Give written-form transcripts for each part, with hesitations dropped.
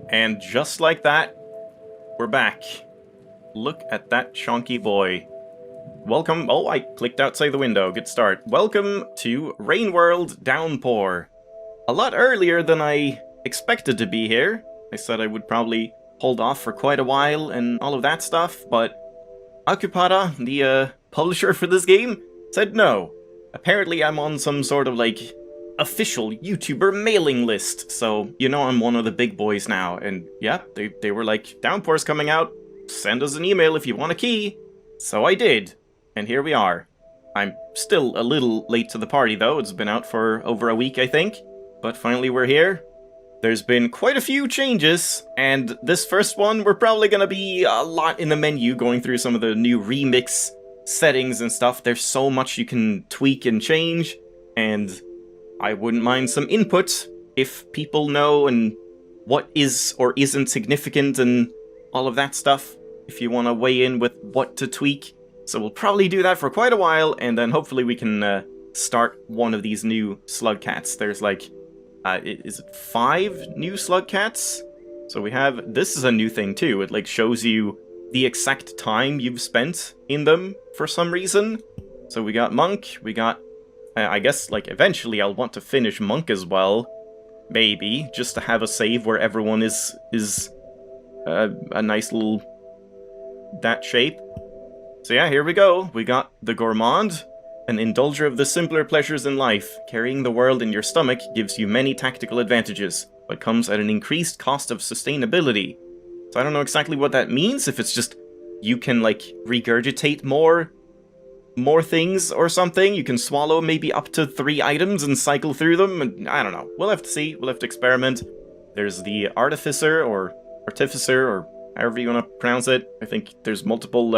And just like that, we're back. Look at that chonky boy. Welcome. Oh, I clicked outside the window. Good start. Welcome to Rain World Downpour. A lot earlier than I expected to be here. I said I would probably hold off for quite a while and all of that stuff, but Ocupada, the publisher for this game, said no. Apparently I'm on some sort of official YouTuber mailing list, so you know I'm one of the big boys now, and yeah, they were like, Downpour's coming out, send us an email if you want a key. So I did, and here we are. I'm still a little late to the party though, it's been out for over a week I think, but finally we're here. There's been quite a few changes, and this first one we're probably gonna be a lot in the menu, going through some of the new remix settings and stuff. There's so much you can tweak and change, and I wouldn't mind some input if people know and what is or isn't significant and all of that stuff, if you want to weigh in with what to tweak. So we'll probably do that for quite a while, and then hopefully we can start one of these new slug cats. There's is it 5 new slug cats? So we have, this is a new thing too, it shows you the exact time you've spent in them for some reason. So we got Monk, we got I guess, eventually I'll want to finish Monk as well. Maybe, just to have a save where everyone is a nice little that shape. So yeah, here we go. We got the Gourmand, an indulger of the simpler pleasures in life. Carrying the world in your stomach gives you many tactical advantages, but comes at an increased cost of sustainability. So I don't know exactly what that means, if it's just you can, regurgitate more things or something. You can swallow maybe up to 3 items and cycle through them, and I don't know. We'll have to see. We'll have to experiment. There's the Artificer, or however you want to pronounce it. I think there's multiple,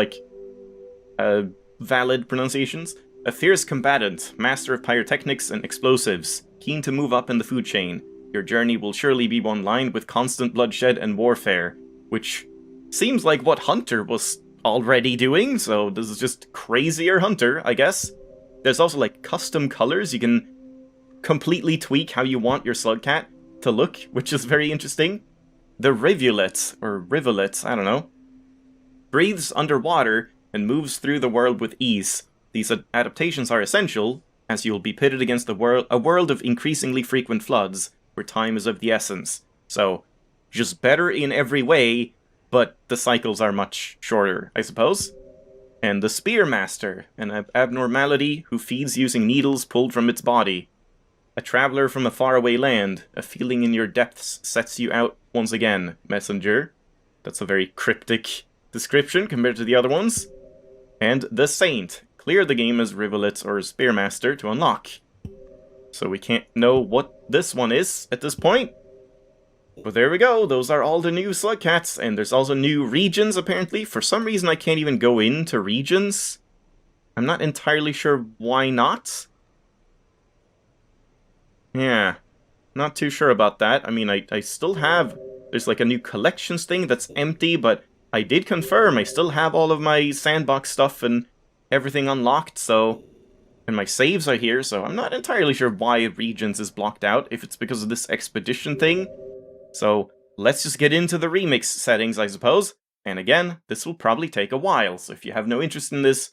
valid pronunciations. A fierce combatant, master of pyrotechnics and explosives, keen to move up in the food chain. Your journey will surely be one lined with constant bloodshed and warfare, which seems like what Hunter was already doing, so this is just crazier Hunter, I guess. There's also custom colors. You can completely tweak how you want your slug cat to look, which is very interesting. The Rivulet, or Rivulet, I don't know, breathes underwater and moves through the world with ease. These adaptations are essential, as you will be pitted against a world of increasingly frequent floods, where time is of the essence. So, just better in every way, but the cycles are much shorter, I suppose. And the Spearmaster, an abnormality who feeds using needles pulled from its body. A traveler from a faraway land, a feeling in your depths sets you out once again, messenger. That's a very cryptic description compared to the other ones. And the Saint, clear the game as Rivulet or Spearmaster to unlock. So we can't know what this one is at this point. But there we go, those are all the new slug cats, and there's also new regions apparently. For some reason I can't even go into regions. I'm not entirely sure why not. Yeah, not too sure about that. I mean, I still have, there's a new collections thing that's empty, but I did confirm I still have all of my sandbox stuff and everything unlocked, so, and my saves are here, so I'm not entirely sure why regions is blocked out, if it's because of this expedition thing. So, let's just get into the remix settings, I suppose. And again, this will probably take a while, so if you have no interest in this,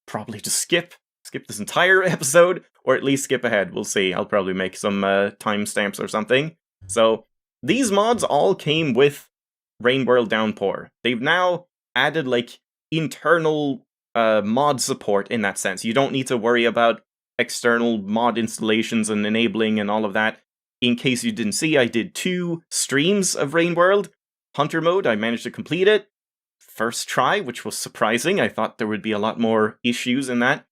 probably just skip this entire episode, or at least skip ahead, we'll see. I'll probably make some timestamps or something. So, these mods all came with Rain World Downpour. They've now added, internal mod support in that sense. You don't need to worry about external mod installations and enabling and all of that. In case you didn't see, I did 2 streams of Rain World. Hunter mode, I managed to complete it. First try, which was surprising. I thought there would be a lot more issues in that.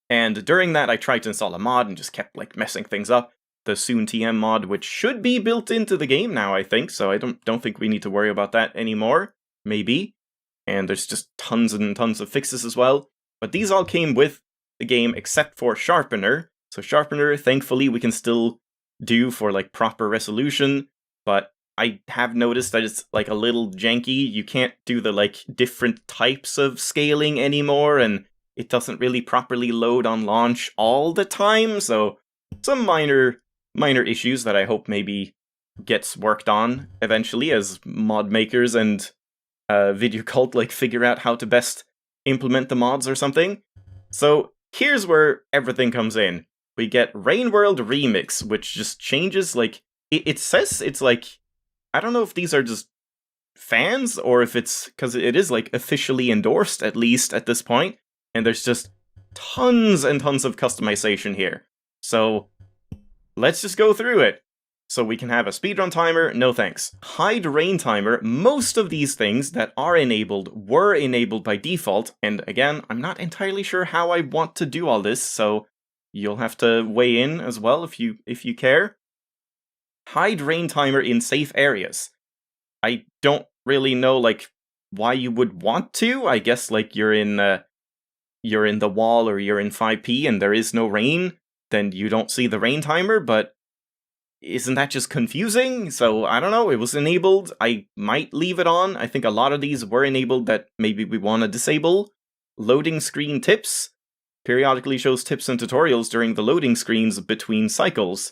And during that, I tried to install a mod and just kept, messing things up. The Soon TM mod, which should be built into the game now, I think, so I don't think we need to worry about that anymore. Maybe. And there's just tons and tons of fixes as well. But these all came with the game, except for Sharpener. So Sharpener, thankfully, we can still do for proper resolution, but I have noticed that it's a little janky. You can't do the different types of scaling anymore, and it doesn't really properly load on launch all the time, so some minor issues that I hope maybe gets worked on eventually as mod makers and Video Cult like figure out how to best implement the mods or something. So here's where everything comes in. We get Rain World Remix, which just changes, like, it says it's like, I don't know if these are just fans or if it's, because it is like officially endorsed, at least at this point, and there's just tons and tons of customization here. So let's just go through it. So we can have a speedrun timer, no thanks. Hide rain timer, most of these things that are enabled were enabled by default, and again, I'm not entirely sure how I want to do all this, so you'll have to weigh in as well if you care. Hide rain timer in safe areas. I don't really know, like, why you would want to. I guess, like, you're in the wall or you're in 5p and there is no rain, then you don't see the rain timer, but isn't that just confusing? So, I don't know, it was enabled. I might leave it on. I think a lot of these were enabled that maybe we want to disable. Loading screen tips. Periodically shows tips and tutorials during the loading screens between cycles.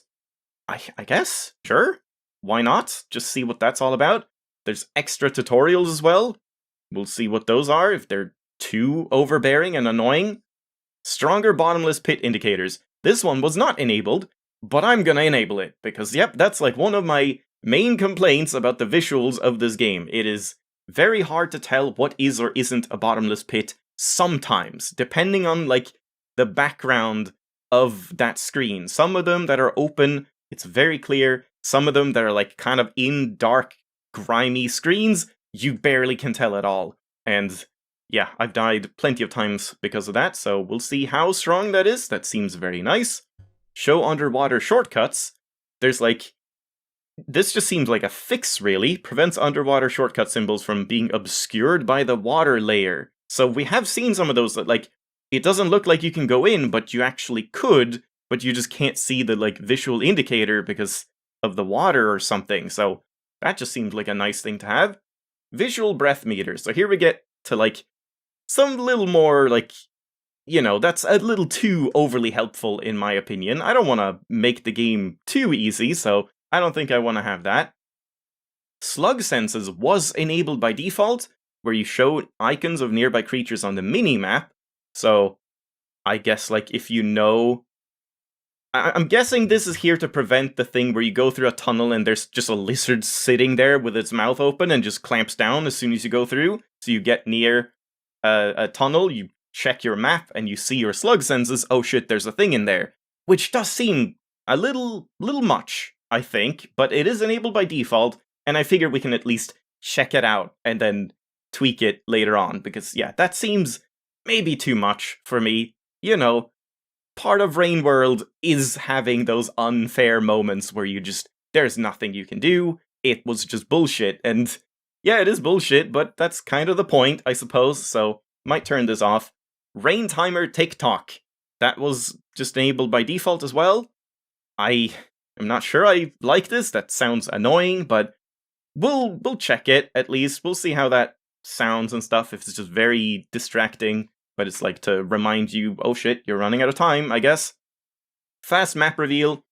I guess? Sure. Why not? Just see what that's all about. There's extra tutorials as well. We'll see what those are, if they're too overbearing and annoying. Stronger bottomless pit indicators. This one was not enabled, but I'm gonna enable it, because yep, that's like one of my main complaints about the visuals of this game. It is very hard to tell what is or isn't a bottomless pit sometimes, depending on, like, the background of that screen. Some of them that are open, it's very clear. Some of them that are, like, kind of in dark, grimy screens, you barely can tell at all. And yeah, I've died plenty of times because of that, so we'll see how strong that is. That seems very nice. Show underwater shortcuts. There's, like, this just seems like a fix, really. Prevents underwater shortcut symbols from being obscured by the water layer. So we have seen some of those that, like, it doesn't look like you can go in, but you actually could, but you just can't see the, like, visual indicator because of the water or something. So that just seems like a nice thing to have. Visual breath meter. So here we get to, like, some little more, like, you know, that's a little too overly helpful in my opinion. I don't want to make the game too easy, so I don't think I want to have that. Slug senses was enabled by default, where you show icons of nearby creatures on the mini-map. So I guess, like, if you know... I'm guessing this is here to prevent the thing where you go through a tunnel and there's just a lizard sitting there with its mouth open and just clamps down as soon as you go through. So you get near a tunnel, you check your map, and you see your slug senses, oh shit, there's a thing in there. Which does seem a little much, I think, but it is enabled by default, and I figure we can at least check it out and then tweak it later on, because yeah, that seems maybe too much for me. You know, part of Rain World is having those unfair moments where you just, there's nothing you can do, it was just bullshit, and yeah, it is bullshit, but that's kind of the point, I suppose, so might turn this off. Rain timer TikTok. That was just enabled by default as well. I am not sure I like this, that sounds annoying, but we'll check it at least. We'll see how that sounds and stuff, if it's just very distracting, but it's like to remind you, oh shit, you're running out of time, I guess. Fast map reveal.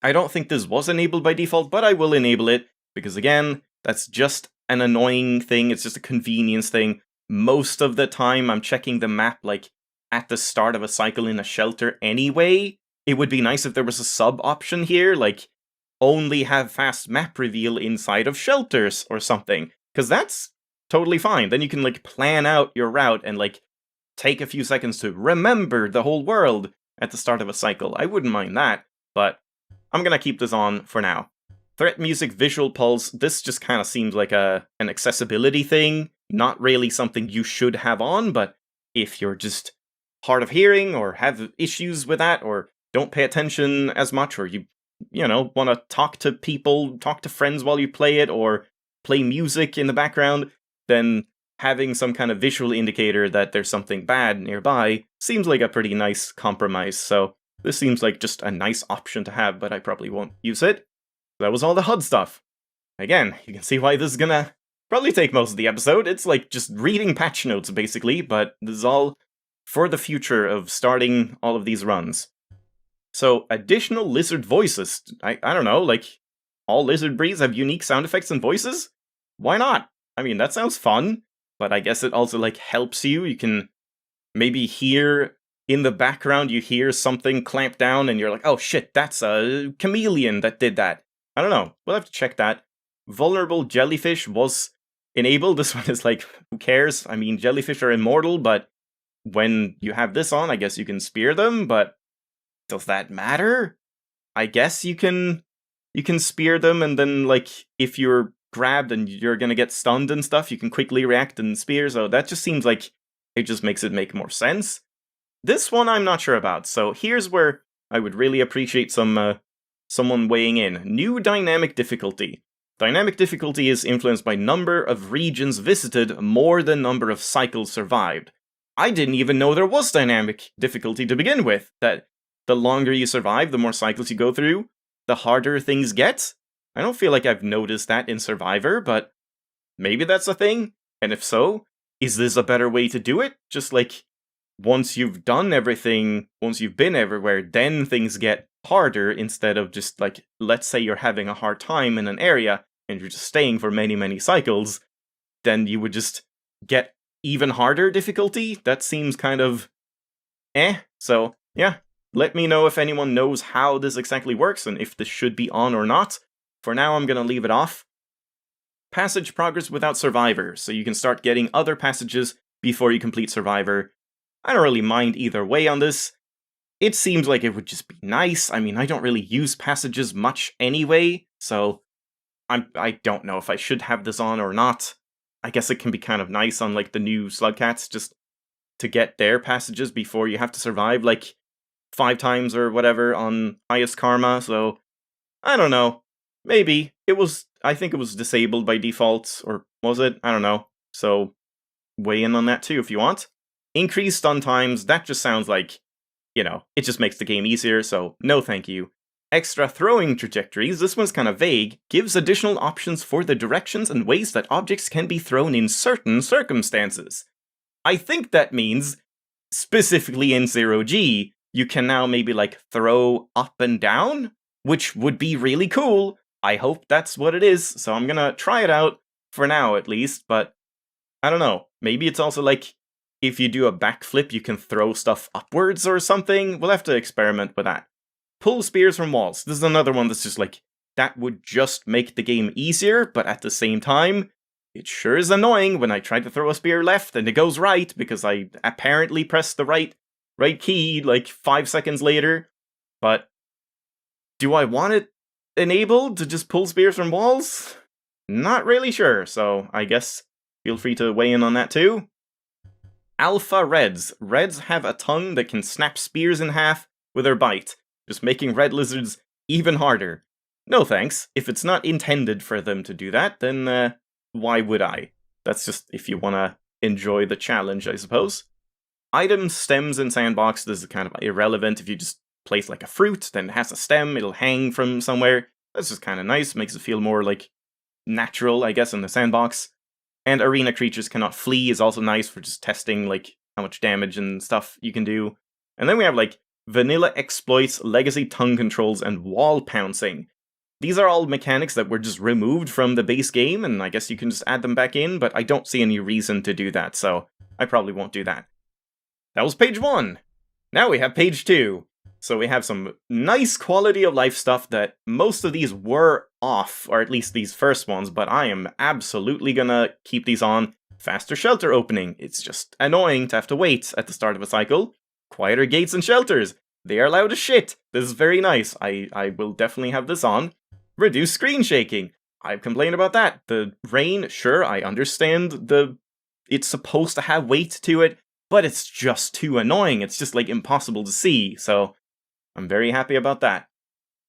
I don't think this was enabled by default, but I will enable it, because again, that's just an annoying thing, it's just a convenience thing. Most of the time, I'm checking the map, like, at the start of a cycle in a shelter anyway. It would be nice if there was a sub option here, like, only have fast map reveal inside of shelters or something, because that's totally fine. Then you can, like, plan out your route and, like, take a few seconds to remember the whole world at the start of a cycle. I wouldn't mind that, but I'm gonna keep this on for now. Threat music visual pulse, this just kind of seems like an accessibility thing. Not really something you should have on, but if you're just hard of hearing or have issues with that or don't pay attention as much, or you know, want to talk to people, talk to friends while you play it, or play music in the background, then having some kind of visual indicator that there's something bad nearby seems like a pretty nice compromise. So this seems like just a nice option to have, but I probably won't use it. That was all the HUD stuff. Again, you can see why this is gonna probably take most of the episode. It's like just reading patch notes, basically, but this is all for the future of starting all of these runs. So, additional lizard voices. I don't know, like, all lizard breeds have unique sound effects and voices? Why not? I mean, that sounds fun, but I guess it also, like, helps you. You can maybe hear in the background, you hear something clamp down, and you're like, oh shit, that's a chameleon that did that. I don't know. We'll have to check that. Vulnerable jellyfish was enabled. This one is like, who cares? I mean, jellyfish are immortal, but when you have this on, I guess you can spear them, but does that matter? I guess you can spear them, and then, like, if you're grabbed and you're gonna get stunned and stuff, you can quickly react and spear, so that just seems like it just makes it make more sense. This one I'm not sure about, so here's where I would really appreciate someone weighing in. New dynamic difficulty. Dynamic difficulty is influenced by number of regions visited more than number of cycles survived. I didn't even know there was dynamic difficulty to begin with, that the longer you survive, the more cycles you go through, the harder things get. I don't feel like I've noticed that in Survivor, but maybe that's a thing, and if so, is this a better way to do it? Just like, once you've done everything, once you've been everywhere, then things get harder, instead of just, like, let's say you're having a hard time in an area, and you're just staying for many, many cycles, then you would just get even harder difficulty? That seems kind of so yeah, let me know if anyone knows how this exactly works, and if this should be on or not. For now, I'm gonna leave it off. Passage progress without Survivor, so you can start getting other passages before you complete Survivor. I don't really mind either way on this. It seems like it would just be nice. I mean, I don't really use passages much anyway, so I don't know if I should have this on or not. I guess it can be kind of nice on, like, the new Slugcats, just to get their passages before you have to survive, like, 5 times or whatever on highest karma, so I don't know. Maybe. I think it was disabled by default, or was it? I don't know. So, weigh in on that too if you want. Increased stun times, that just sounds like, you know, it just makes the game easier, so no thank you. Extra throwing trajectories, this one's kind of vague, gives additional options for the directions and ways that objects can be thrown in certain circumstances. I think that means, specifically in 0G, you can now maybe, like, throw up and down, which would be really cool. I hope that's what it is, so I'm gonna try it out, for now at least, but I don't know. Maybe it's also like, if you do a backflip, you can throw stuff upwards or something. We'll have to experiment with that. Pull spears from walls. This is another one that's just like, that would just make the game easier, but at the same time, it sure is annoying when I try to throw a spear left and it goes right, because I apparently pressed the right key, like, 5 seconds later. But do I want it enabled to just pull spears from walls? Not really sure, so I guess feel free to weigh in on that too. Alpha Reds. Reds have a tongue that can snap spears in half with their bite, just making red lizards even harder. No thanks. If it's not intended for them to do that, then why would I? That's just if you want to enjoy the challenge, I suppose. Items, stems, and sandbox. This is kind of irrelevant. If you just place, like, a fruit, then it has a stem, it'll hang from somewhere. That's just kind of nice. Makes it feel more, like, natural, I guess, in the sandbox. And arena creatures cannot flee is also nice for just testing, like, how much damage and stuff you can do. And then we have, like, vanilla exploits, legacy tongue controls, and wall pouncing. These are all mechanics that were just removed from the base game, and I guess you can just add them back in, but I don't see any reason to do that, so I probably won't do that. That was page 1. Now we have page 2. So we have some nice quality of life stuff that most of these were off, or at least these first ones, but I am absolutely gonna keep these on. Faster shelter opening. It's just annoying to have to wait at the start of a cycle. Quieter gates and shelters. They are loud as shit. This is very nice. I will definitely have this on. Reduce screen shaking. I've complained about that. The rain, sure, I understand it's supposed to have weight to it, but it's just too annoying. It's just, like, impossible to see, so I'm very happy about that.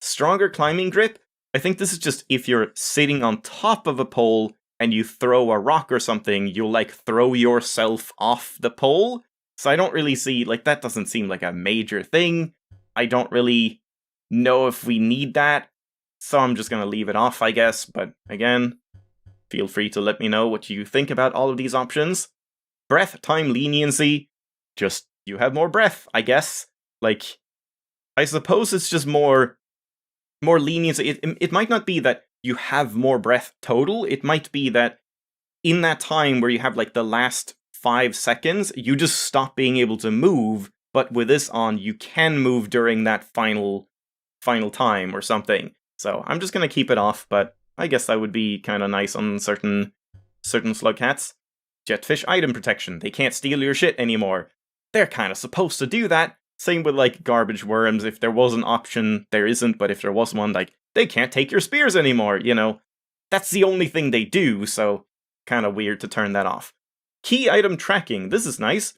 Stronger climbing grip? I think this is just if you're sitting on top of a pole and you throw a rock or something, you'll, like, throw yourself off the pole. So I don't really see, like, that doesn't seem like a major thing. I don't really know if we need that, so I'm just gonna leave it off, I guess. But again, feel free to let me know what you think about all of these options. Breath time leniency. Just, you have more breath, I guess. Like, I suppose it's just more leniency. It might not be that you have more breath total. It might be that in that time where you have like the last 5 seconds, you just stop being able to move, but with this on, you can move during that final time or something. So I'm just gonna keep it off, but I guess that would be kind of nice on certain slug cats. Jetfish item protection. They can't steal your shit anymore. They're kind of supposed to do that. Same with like garbage worms. If there was an option, there isn't, but if there was one, like, they can't take your spears anymore, you know? That's the only thing they do, so kind of weird to turn that off. Key item tracking. This is nice.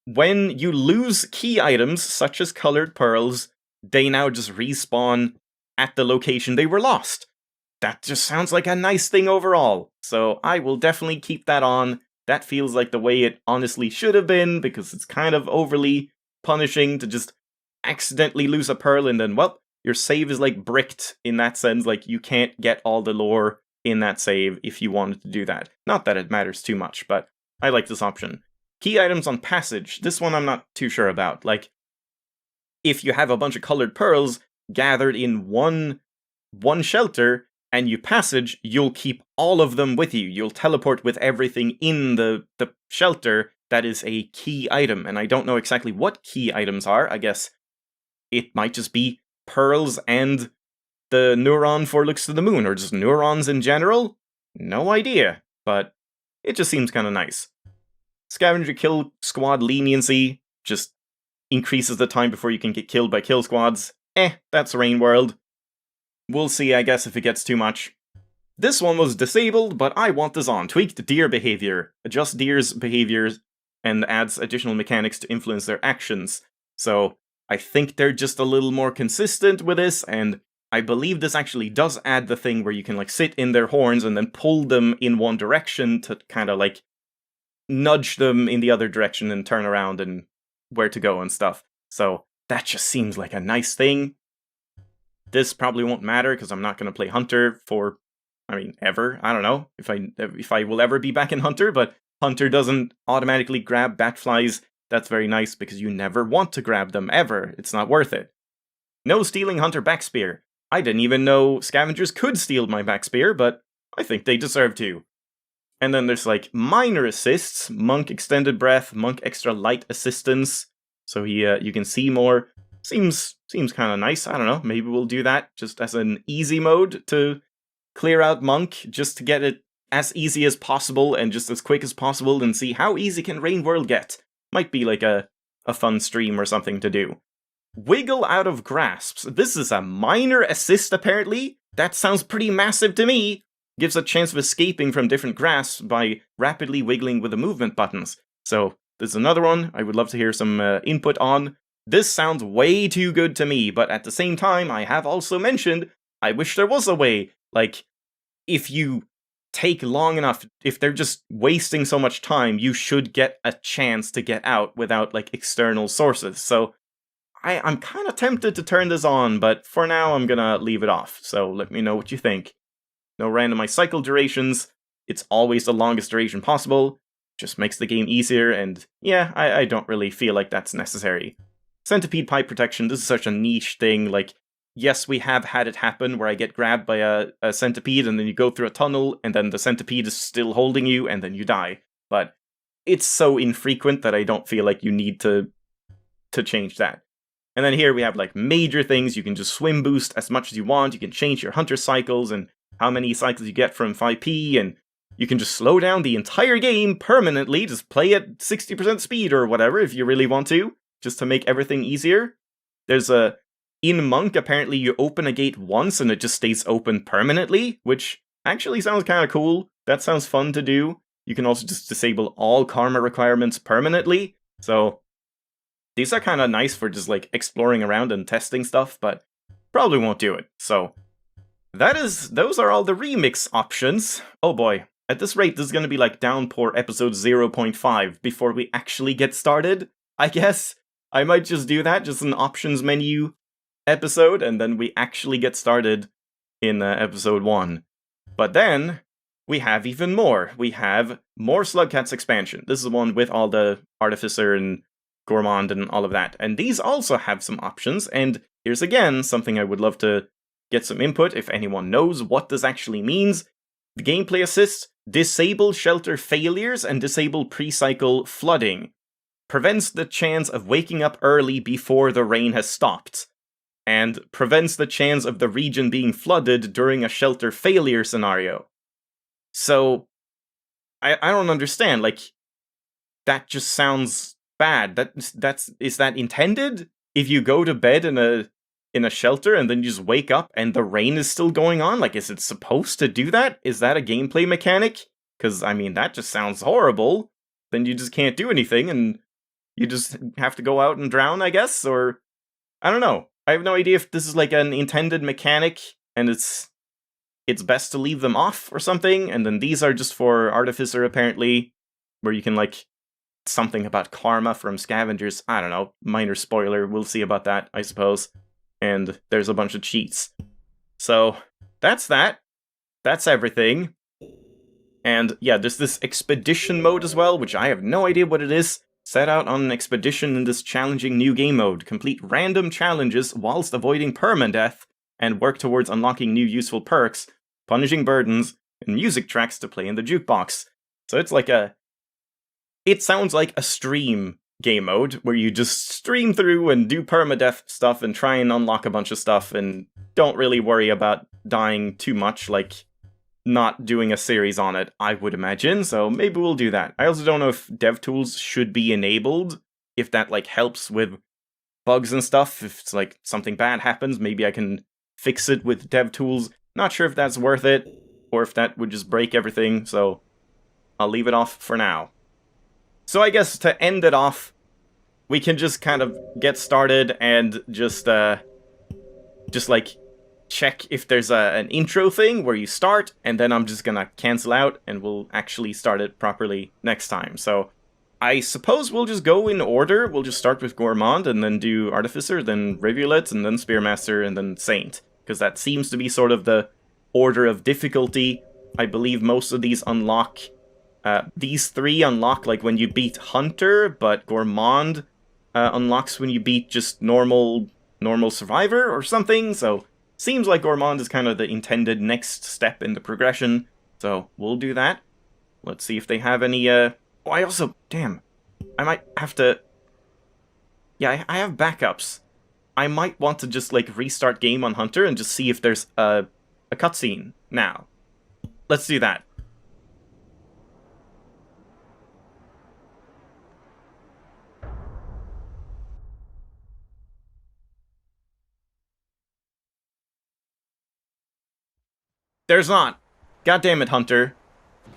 When you lose key items, such as colored pearls, they now just respawn at the location they were lost. That just sounds like a nice thing overall, so I will definitely keep that on. That feels like the way it honestly should have been, because it's kind of overly punishing to just accidentally lose a pearl and then, well, your save is like bricked in that sense, like you can't get all the lore in that save if you wanted to do that. Not that it matters too much, but I like this option. Key items on passage. This one I'm not too sure about. Like, if you have a bunch of colored pearls gathered in one shelter, and you passage, you'll keep all of them with you. You'll teleport with everything in the shelter that is a key item. And I don't know exactly what key items are. I guess it might just be pearls and the neuron for Looks to the Moon, or just neurons in general. No idea, but it just seems kind of nice. Scavenger kill squad leniency just increases the time before you can get killed by kill squads. That's Rain World. We'll see, I guess, if it gets too much. This one was disabled, but I want this on. Tweaked deer behavior. Adjust deer's behaviors and adds additional mechanics to influence their actions. So I think they're just a little more consistent with this, and I believe this actually does add the thing where you can like sit in their horns and then pull them in one direction to kind of like nudge them in the other direction and turn around and where to go and stuff. So that just seems like a nice thing. This probably won't matter because I'm not going to play Hunter for, ever. I don't know if I will ever be back in Hunter, but Hunter doesn't automatically grab Batflies. That's very nice because you never want to grab them ever. It's not worth it. No stealing Hunter Backspear. I didn't even know scavengers could steal my Backspear, but I think they deserve to. And then there's like minor assists, Monk Extended Breath, Monk Extra Light Assistance, so you can see more. Seems kind of nice. I don't know, maybe we'll do that just as an easy mode to clear out Monk, just to get it as easy as possible and just as quick as possible and see how easy can Rain World get. Might be like a fun stream or something to do. Wiggle out of grasps. This is a minor assist apparently. That sounds pretty massive to me. Gives a chance of escaping from different grasps by rapidly wiggling with the movement buttons. So there's another one I would love to hear some input on. This sounds way too good to me, but at the same time, I have also mentioned, I wish there was a way. Like, if you take long enough, if they're just wasting so much time, you should get a chance to get out without, like, external sources. So, I'm kind of tempted to turn this on, but for now, I'm gonna leave it off. So, let me know what you think. No randomized cycle durations. It's always the longest duration possible. Just makes the game easier, and yeah, I don't really feel like that's necessary. Centipede pipe protection, this is such a niche thing, like, yes, we have had it happen where I get grabbed by a centipede and then you go through a tunnel and then the centipede is still holding you and then you die. But it's so infrequent that I don't feel like you need to change that. And then here we have like major things, you can just swim boost as much as you want, you can change your hunter cycles and how many cycles you get from 5p, and you can just slow down the entire game permanently, just play at 60% speed or whatever if you really want to. Just to make everything easier. There's in Monk, apparently you open a gate once and it just stays open permanently, which actually sounds kind of cool. That sounds fun to do. You can also just disable all karma requirements permanently. So these are kind of nice for just like exploring around and testing stuff, but probably won't do it. So those are all the remix options. Oh boy, at this rate, this is going to be like Downpour episode 0.5 before we actually get started, I guess. I might just do that, just an options menu episode, and then we actually get started in episode 1. But then, we have even more. We have more Slugcats expansion. This is the one with all the Artificer and Gourmand and all of that. And these also have some options, and here's again something I would love to get some input if anyone knows what this actually means. The gameplay assist: disable shelter failures and disable pre-cycle flooding. Prevents the chance of waking up early before the rain has stopped. And prevents the chance of the region being flooded during a shelter failure scenario. So, I don't understand, like, that just sounds bad. Is that intended? If you go to bed in a shelter and then you just wake up and the rain is still going on, like, is it supposed to do that? Is that a gameplay mechanic? Because, I mean, that just sounds horrible. Then you just can't do anything and you just have to go out and drown, I guess, or I don't know. I have no idea if this is like an intended mechanic and it's best to leave them off or something, and then these are just for Artificer apparently, where you can like something about karma from scavengers. I don't know, minor spoiler, we'll see about that, I suppose. And there's a bunch of cheats. So that's that. That's everything. And yeah, there's this expedition mode as well, which I have no idea what it is. Set out on an expedition in this challenging new game mode. Complete random challenges whilst avoiding permadeath, and work towards unlocking new useful perks, punishing burdens, and music tracks to play in the jukebox. So it's like it sounds like a stream game mode, where you just stream through and do permadeath stuff and try and unlock a bunch of stuff, and don't really worry about dying too much, like not doing a series on it, I would imagine, so maybe we'll do that. I also don't know if DevTools should be enabled, if that like helps with bugs and stuff. If it's like something bad happens, maybe I can fix it with DevTools. Not sure if that's worth it, or if that would just break everything, so I'll leave it off for now. So I guess to end it off, we can just kind of get started and just like check if there's an intro thing where you start, and then I'm just gonna cancel out and we'll actually start it properly next time. So I suppose we'll just go in order. We'll just start with Gourmand and then do Artificer, then Rivulet, and then Spearmaster, and then Saint, because that seems to be sort of the order of difficulty. I believe most of these unlock, these three unlock like when you beat Hunter, but Gourmand unlocks when you beat just normal Survivor or something, so seems like Gourmand is kind of the intended next step in the progression, so we'll do that. Let's see if they have any, oh, I also, damn, I might have to, yeah, I have backups. I might want to just, like, restart game on Hunter and just see if there's a cutscene now. Let's do that. There's not. God damn it, Hunter.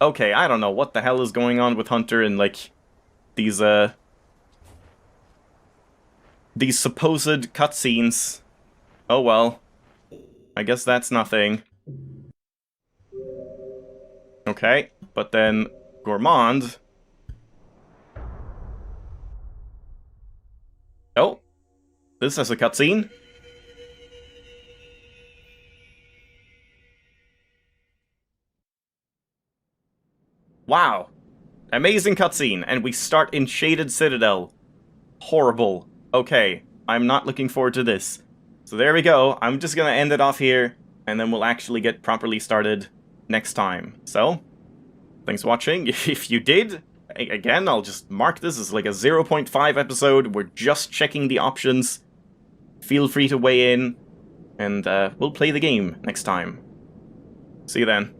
Okay, I don't know what the hell is going on with Hunter and, like, these supposed cutscenes. Oh well. I guess that's nothing. Okay, but then Gourmand. Oh, this has a cutscene. Wow. Amazing cutscene, and we start in Shaded Citadel. Horrible. Okay, I'm not looking forward to this. So there we go, I'm just gonna end it off here, and then we'll actually get properly started next time. So, thanks for watching. If you did, again, I'll just mark this as like a 0.5 episode. We're just checking the options. Feel free to weigh in, and we'll play the game next time. See you then.